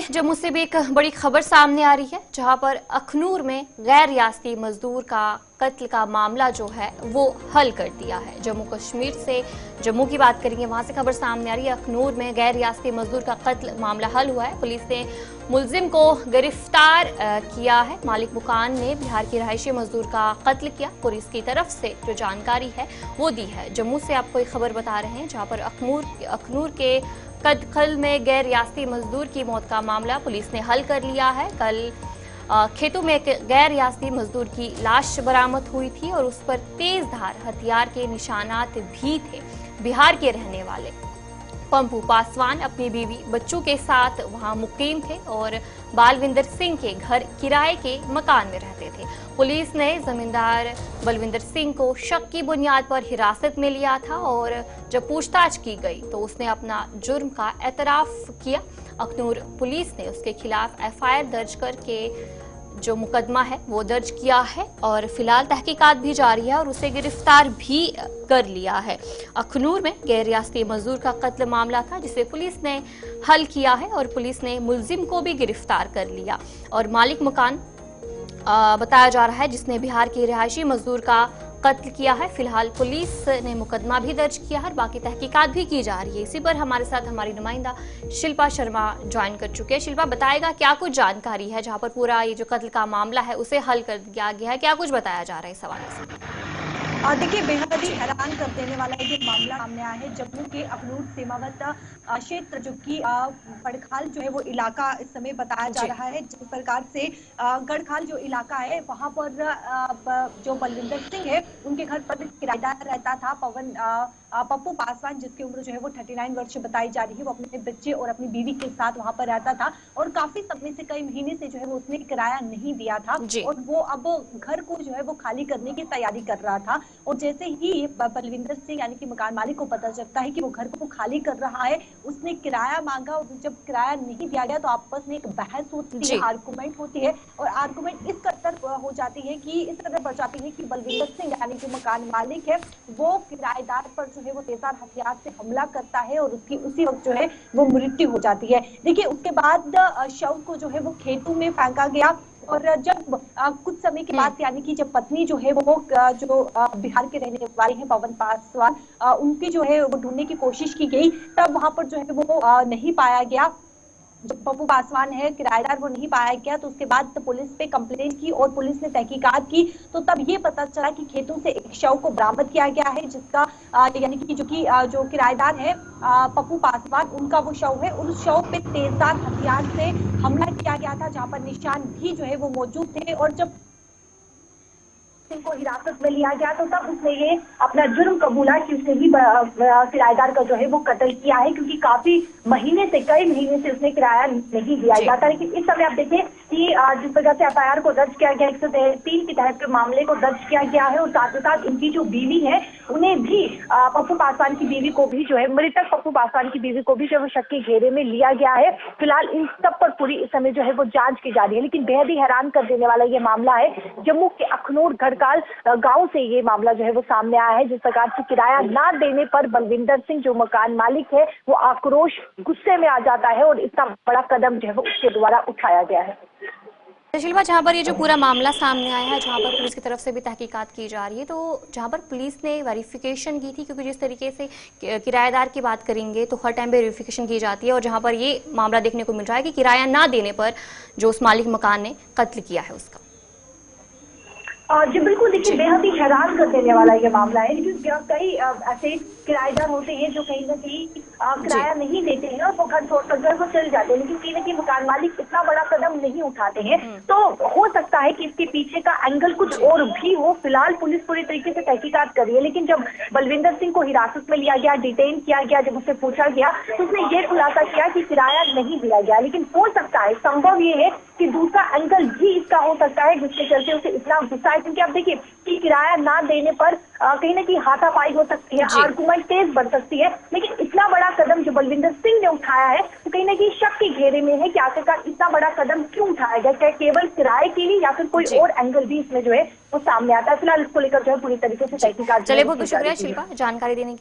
जम्मू से भी एक बड़ी खबर सामने आ रही है, जहां पर अखनूर में गैर रियासती मजदूर का कत्ल का मामला जो है वो हल कर दिया है। जम्मू कश्मीर से जम्मू की बात करेंगे, वहां से खबर सामने आ रही है। अखनूर में गैर रियासती मजदूर का कत्ल मामला हल हुआ है। पुलिस ने मुलजिम को गिरफ्तार किया है। मालिक मकान ने बिहार के रहायशी मजदूर का कत्ल किया। पुलिस की तरफ से जो जानकारी है वो दी है। जम्मू से आपको एक खबर बता रहे हैं, जहां पर अखनूर के कदखल में गैर रियासती मजदूर की मौत का मामला पुलिस ने हल कर लिया है। कल खेतों में एक गैर रियासती मजदूर की लाश बरामद हुई थी और उस पर तेज धार हथियार के निशानात भी थे। बिहार के रहने वाले पप्पू पासवान अपनी बीवी बच्चों के साथ वहां मुकीम थे और बालविंदर सिंह के घर किराए के मकान में रहते थे। पुलिस ने जमींदार बलविंदर सिंह को शक की बुनियाद पर हिरासत में लिया था और जब पूछताछ की गई तो उसने अपना जुर्म का एतराफ किया। अखनूर पुलिस ने उसके खिलाफ एफआईआर दर्ज करके जो मुकदमा है वो दर्ज किया है और फिलहाल तहकीकात भी जारी है और उसे गिरफ्तार भी कर लिया है। अखनूर में गैर रियासती मजदूर का कत्ल मामला था जिसे पुलिस ने हल किया है और पुलिस ने मुलजिम को भी गिरफ्तार कर लिया और मालिक मकान बताया जा रहा है जिसने बिहार के रिहायशी मजदूर का कत्ल किया है। फिलहाल पुलिस ने मुकदमा भी दर्ज किया है और बाकी तहकीकात भी की जा रही है। इसी पर हमारे साथ हमारी नुमाइंदा शिल्पा शर्मा ज्वाइन कर चुके हैं। शिल्पा, बताएगा क्या कुछ जानकारी है जहां पर पूरा ये जो कत्ल का मामला है उसे हल कर दिया गया है, क्या कुछ बताया जा रहा है इस हवाले से? देखिए, बेहद ही हैरान कर देने वाला ये मामला सामने आया है। जम्मू के अखनूर सीमावर्त क्षेत्र जो कि गढ़खाल जो है वो इलाका इस समय बताया जा रहा है। जिस प्रकार से गढ़खाल जो इलाका है वहां पर जो बलविंदर सिंह है उनके घर पर किराएदार रहता था पप्पू पासवान, जिसकी उम्र जो है वो 39 वर्ष बताई जा रही है। वो अपने बच्चे और अपनी बीवी के साथ वहां पर रहता था और काफी समय से कई महीने से जो है वो उसने किराया नहीं दिया था और वो अब घर को जो है वो खाली करने की तैयारी कर रहा था। और जैसे ही बलविंदर सिंह यानी कि मकान मालिक को पता चलता है कि वो घर को खाली कर रहा है, उसने किराया मांगा और जब किराया नहीं दिया गया तो आपस में एक बहस होती है, आर्गुमेंट होती है और आर्गुमेंट इस कदर हो जाती है कि इस कदर बढ़ जाती है कि बलविंदर सिंह यानी कि मकान मालिक है वो किराएदार पर जो है वो तेजधार हथियार से हमला करता है और उसकी उसी वक्त जो है वो मृत्यु हो जाती है। देखिए, उसके बाद शव को जो है वो खेतों में फेंका गया और जब कुछ समय के बाद यानी कि जब पत्नी जो है वो जो बिहार के रहने वाले हैं पवन पासवान, उनकी जो है वो ढूंढने की कोशिश की गई, तब वहां पर जो है वो नहीं पाया गया। जब पप्पू पासवान है किराएदार वो नहीं पाया गया तो उसके बाद तो पुलिस पे कंप्लेंट की और पुलिस ने तहकीकात की तो तब ये पता चला कि खेतों से एक शव को बरामद किया गया है जिसका यानी कि जो किराएदार है पप्पू पासवान, उनका वो शव है। उस शव पे तेजधार हथियार से हमला किया गया था जहां पर निशान भी जो है वो मौजूद थे और जब को हिरासत में लिया गया तो तब उसने ये अपना जुर्म कबूला कि उसने ही किराएदार का जो है वो कत्ल किया है, क्योंकि काफी कई महीने से उसने किराया नहीं दिया जाता। लेकिन इस समय आप देखें कि जिस वजह से एफआईआर को दर्ज किया गया 103 के तहत मामले को दर्ज किया गया है और साथ ही साथ इनकी जो बीवी है उन्हें भी पप्पू पासवान की बीवी को भी जो है मृतक पप्पू पासवान की बीवी को भी जो है शक के घेरे में लिया गया है। फिलहाल इन सब पर पूरी इस समय जो है वो जांच की जा रही है। लेकिन बेहद ही हैरान कर देने वाला ये मामला है। जम्मू के अखनूर गांव से ये मामला जो है वो सामने आया है। जिस प्रकार से किराया ना देने पर बलविंदर सिंह जो मकान मालिक है वो आक्रोश गुस्से में आ जाता है और इतना बड़ा कदम जो है वो उसके द्वारा उठाया गया है। शिल्पा, जहां पर ये जो पूरा मामला सामने आया है, जहां पर पुलिस की तरफ से भी तहकीकात की जा रही है, तो जहां पर पुलिस ने वेरिफिकेशन की थी, क्योंकि जिस तरीके से किराएदार की बात करेंगे तो हर टाइम पे वेरिफिकेशन की जाती है और जहां पर ये मामला देखने को मिल रहा है कि किराया ना देने पर जो उस मालिक मकान ने कत्ल किया है उसका। जी बिल्कुल, देखिए बेहद ही हैरान कर देने वाला ये मामला है। लेकिन कई ऐसे किराएदार होते हैं जो कहीं ना कहीं किराया नहीं देते हैं और वो घर छोड़कर जो है वो चल जाते हैं, लेकिन कहीं ना कहीं मकान मालिक इतना बड़ा कदम नहीं उठाते हैं। तो हो सकता है कि इसके पीछे का एंगल कुछ और भी हो। फिलहाल पुलिस पूरी तरीके से तहकीकात कर रही है। लेकिन जब बलविंदर सिंह को हिरासत में लिया गया, डिटेन किया गया, जब उससे पूछा गया तो उसने ये खुलासा किया कि किराया नहीं दिया गया। लेकिन हो सकता है, संभव ये है कि दूसरा एंगल भी इसका हो सकता है जिसके चलते उसे इतना गुस्सा है, क्योंकि आप देखिए कि किराया ना देने पर कहीं ना कहीं हाथापाई हो सकती है, आर्गुमेंट तेज बढ़ सकती है। लेकिन इतना बड़ा कदम जो बलविंदर सिंह ने उठाया है तो कहीं ना कहीं शक के घेरे में है कि आखिरकार इतना बड़ा कदम क्यों उठाया गया, क्या केवल किराए के लिए या फिर कोई और एंगल भी इसमें जो है वो सामने आता है। फिलहाल इसको लेकर जो है पूरी तरीके से तहकीकात। चलिए, बहुत बहुत शुक्रिया शिल्पा जानकारी देने के लिए।